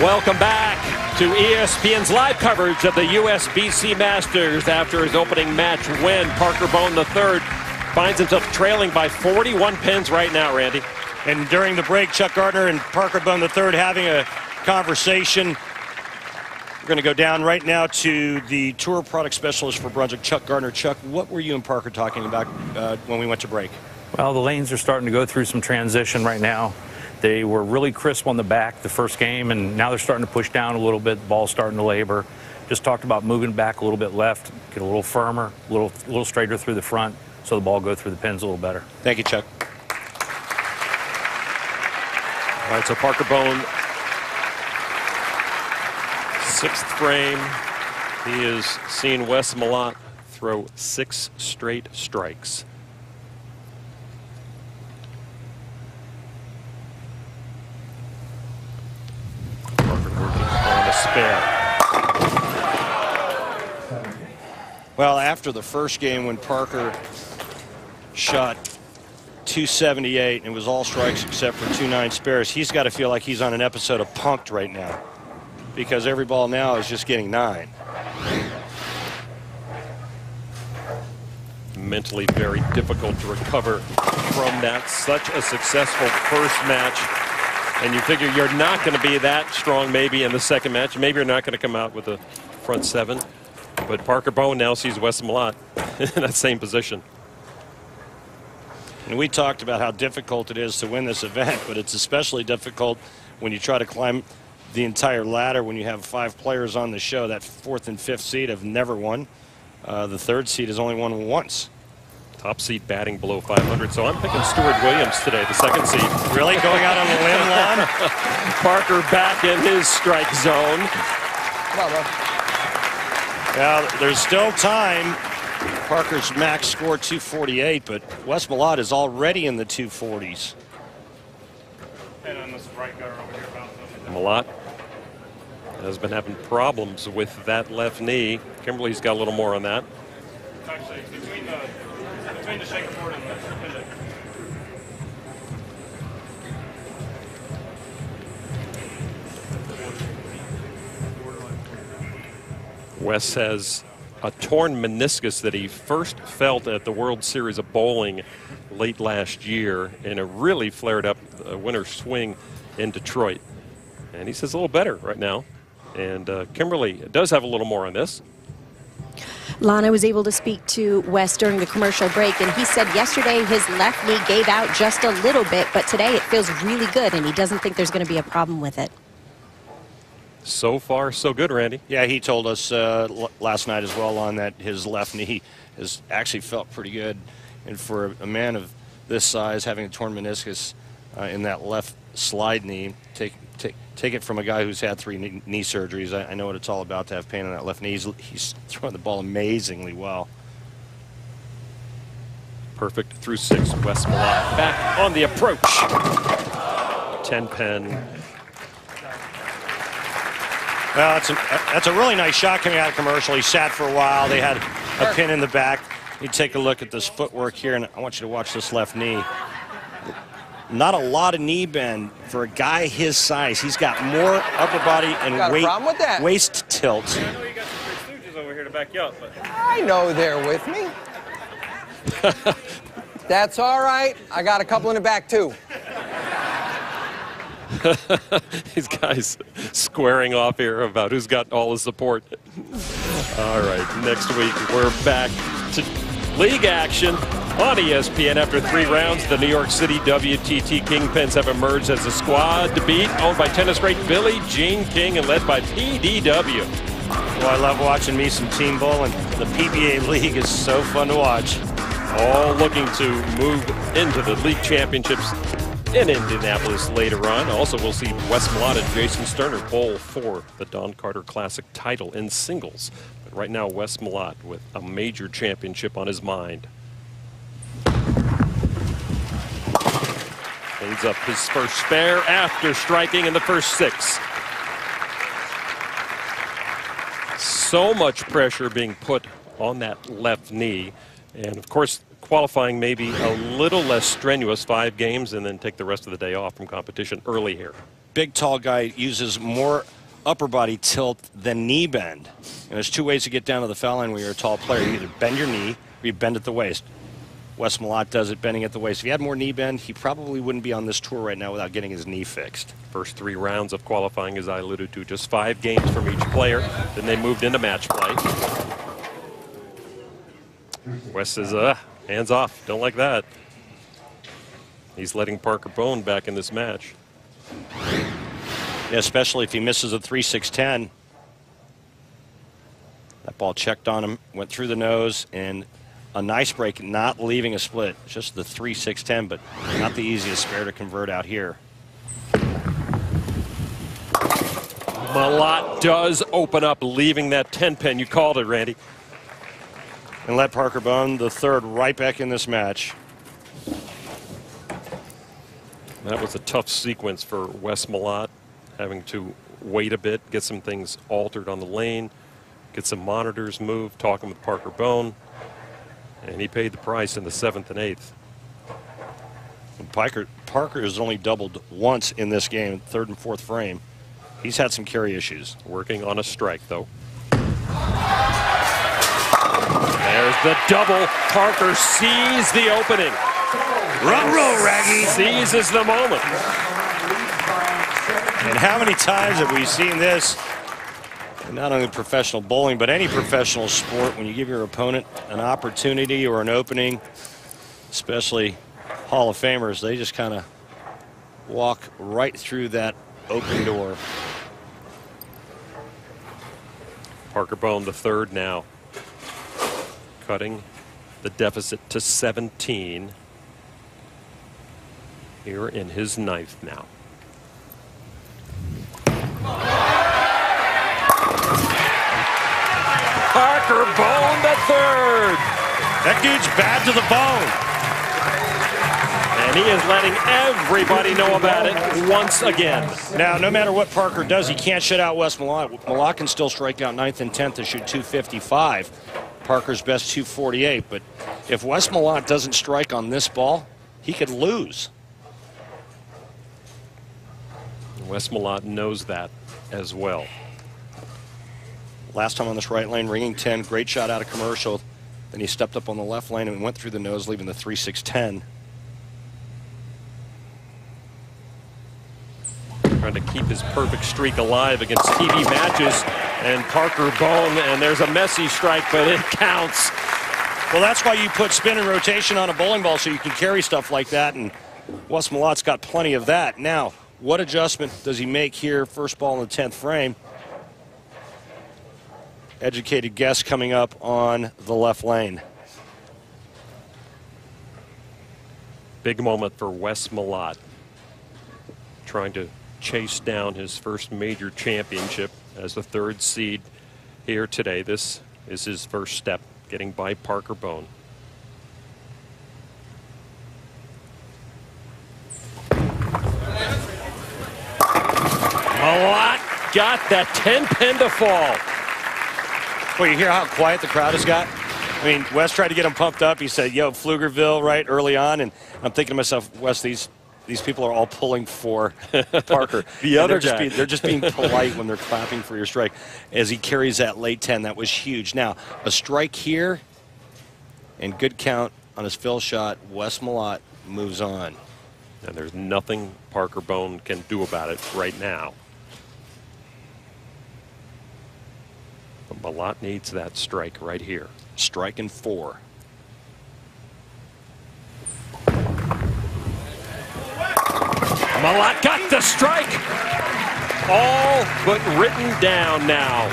Welcome back to ESPN's live coverage of the USBC Masters. After his opening match win, Parker Bohn III finds himself trailing by 41 pins right now, Randy. And during the break, Chuck Gardner and Parker Bohn III having a conversation. We're going to go down right now to the Tour Product Specialist for Brunswick, Chuck Gardner. Chuck, what were you and Parker talking about when we went to break? Well, the lanes are starting to go through some transition right now. They were really crisp on the back the first game, and now they're starting to push down a little bit. The ball's starting to labor. Just talked about moving back a little bit left, get a little firmer, a little straighter through the front, so the ball go through the pins a little better. Thank you, Chuck. All right, so Parker Bohn, sixth frame. He has seen Wes Malot throw 6 straight strikes. Well, after the first game when Parker shot 278 and it was all strikes except for 2-9 spares, he's got to feel like he's on an episode of Punk'd right now, because every ball now is just getting 9. Mentally very difficult to recover from that. Such a successful first match. And you figure you're not going to be that strong maybe in the second match. Maybe you're not going to come out with a front 7. But Parker Bohn now sees Wes Malot in that same position. And we talked about how difficult it is to win this event, but it's especially difficult when you try to climb the entire ladder when you have 5 players on the show. That 4th and 5th seed have never won. The 3rd seed has only won once. Top seed batting below 500, so I'm picking Stuart Williams today, the 2nd seed. Really? Going out on a limb, Lon? Parker back in his strike zone. Come on, bro. Now, there's still time. Parker's max score 248, but Wes Malot is already in the 240s. And on this right gutter over here, Malot has been having problems with that left knee. Kimberly's got a little more on that. actually between the shaker board and the pivot. Wes has a torn meniscus that he first felt at the World Series of Bowling late last year, and it really flared up a winter swing in Detroit. And he says a little better right now. And Kimberly does have a little more on this. Lana was able to speak to Wes during the commercial break, and he said yesterday his left knee gave out just a little bit, but today it feels really good, and he doesn't think there's going to be a problem with it. So far, so good, Randy. Yeah, he told us last night as well on that his left knee has actually felt pretty good. And for a man of this size, having a torn meniscus in that left slide knee, take it from a guy who's had 3 knee surgeries. I know what it's all about to have pain on that left knee. He's throwing the ball amazingly well. Perfect through 6. Wes Malot back on the approach. 10-pin. Well, that's a really nice shot coming out of commercial. He sat for a while. They had a pin in the back. You take a look at this footwork here, and I want you to watch this left knee. Not a lot of knee bend for a guy his size. He's got more upper body and waist tilt. I know you got some Three Stooges over here to back you up, but I know they're with me. That's all right. I got a couple in the back, too. These guys squaring off here about who's got all the support. All right, next week we're back to league action on ESPN. After 3 rounds, the New York City WTT Kingpins have emerged as a squad to beat, owned by tennis great Billie Jean King and led by PDW. Well, I love watching me some team bowling. The PBA League is so fun to watch. All looking to move into the league championships in Indianapolis later on. Also, we'll see Wes Malot and Jason Sterner bowl for the Don Carter Classic title in singles. But right now, Wes Malot with a major championship on his mind. Cleans up his first spare after striking in the first 6. So much pressure being put on that left knee. And of course, qualifying maybe a little less strenuous, 5 games, and then take the rest of the day off from competition early here. big, tall guy uses more upper body tilt than knee bend. And there's two ways to get down to the foul line when you're a tall player. You either bend your knee or you bend at the waist. Wes Malot does it bending at the waist. If he had more knee bend, he probably wouldn't be on this tour right now without getting his knee fixed. First 3 rounds of qualifying, as I alluded to, just 5 games from each player. Then they moved into match play. Wes says, hands off. Don't like that. He's letting Parker Bohn back in this match. Yeah, especially if he misses a 3-6-10. That ball checked on him, went through the nose, and a nice break, not leaving a split. Just the 3-6-10, but not the easiest spare to convert out here. Malot does open up, leaving that 10-pin. You called it, Randy. And let Parker Bohn, the third, right back in this match. That was a tough sequence for Wes Malot, having to wait a bit, get some things altered on the lane, get some monitors moved, talking with Parker Bohn. And he paid the price in the 7th and 8th. Parker has only doubled once in this game, 3rd and 4th frame. He's had some carry issues. Working on a strike, though. There's the double. Parker sees the opening. Roll, Raggy. Seizes the moment. And how many times have we seen this? Not only professional bowling, but any professional sport, when you give your opponent an opportunity or an opening, especially Hall of Famers, they just kind of walk right through that open door. Parker Bohn, the third now, cutting the deficit to 17 here in his 9th now. Parker Bohn, the third. That dude's bad to the bone. And he is letting everybody know about it once again. Now, no matter what Parker does, he can't shut out Wes Malot. Malot can still strike out 9th and 10th to shoot 255. Parker's best 248. But if Wes Malot doesn't strike on this ball, he could lose. Wes Malot knows that as well. Last time on this right lane, ringing 10, great shot out of commercial. Then he stepped up on the left lane and went through the nose, leaving the 3-6-10. Trying to keep his perfect streak alive against TV matches. And Parker Bohn, and there's a messy strike, but it counts. Well, that's why you put spin and rotation on a bowling ball, so you can carry stuff like that, and Wes Malot's got plenty of that. Now, what adjustment does he make here? First ball in the 10th frame. Educated guess coming up on the left lane. Big moment for Wes Malot, trying to chase down his first major championship as the 3rd seed here today. This is his first step, getting by Parker Bohn. Malot got that 10-pin to fall. Well, you hear how quiet the crowd has got? I mean, Wes tried to get him pumped up. He said, yo, Pflugerville, right, early on. And I'm thinking to myself, Wes, these people are all pulling for Parker. The other guy. They're just being polite when they're clapping for your strike. As he carries that late 10, that was huge. Now, a strike here and good count on his fill shot. Wes Malot moves on. And there's nothing Parker Bohn can do about it right now. But Malot needs that strike right here. Strike in 4. Malot got the strike. All but written down now.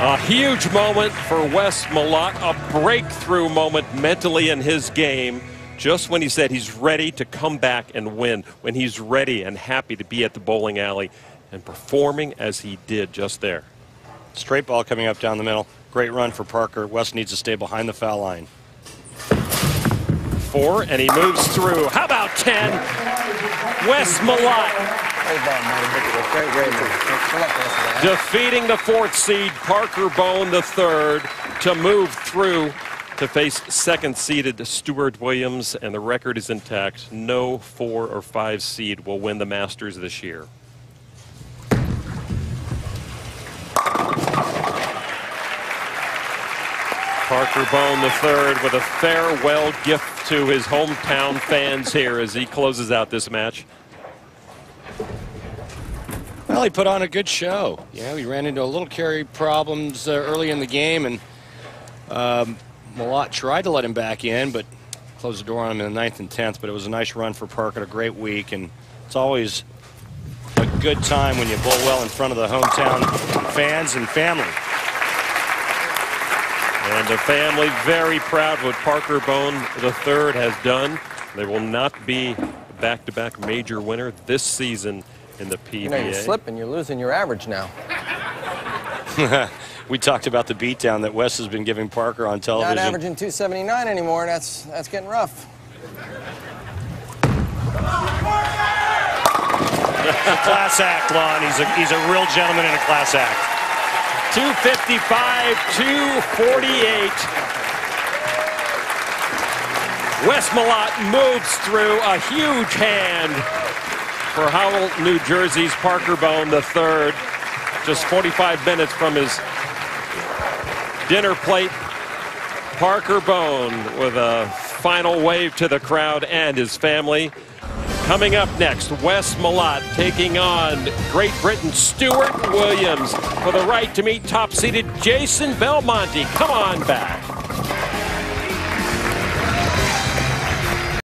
A huge moment for Wes Malot, a breakthrough moment mentally in his game, just when he said he's ready to come back and win, when he's ready and happy to be at the bowling alley and performing as he did just there. Straight ball coming up down the middle. Great run for Parker. Wes needs to stay behind the foul line. 4, and he moves through. How about 10? Wes Malot defeating the 4th seed, Parker Bohn the 3rd, to move through to face second-seeded Stuart Williams, and the record is intact. No 4 or 5 seed will win the Masters this year. Parker Bohn III with a farewell gift to his hometown fans here as he closes out this match. Well, he put on a good show. Yeah, he ran into a little carry problems early in the game, and Malot tried to let him back in, but closed the door on him in the 9th and 10th. But it was a nice run for Parker, a great week, and it's always a good time when you bowl well in front of the hometown fans and family. And the family very proud of what Parker Bohn III has done. They will not be back-to-back major winner this season in the PBA. You know, you're slipping. You're losing your average now. We talked about the beatdown that Wes has been giving Parker on television. Not averaging 279 anymore. That's getting rough. Class act, Lon. He's a real gentleman in a class act. 255, 248. Wes Malot moves through a huge hand for Howell, New Jersey's Parker Bohn III. Just 45 minutes from his dinner plate. Parker Bohn with a final wave to the crowd and his family. Coming up next, Wes Malot taking on Great Britain's Stuart Williams for the right to meet top-seeded Jason Belmonte. Come on back.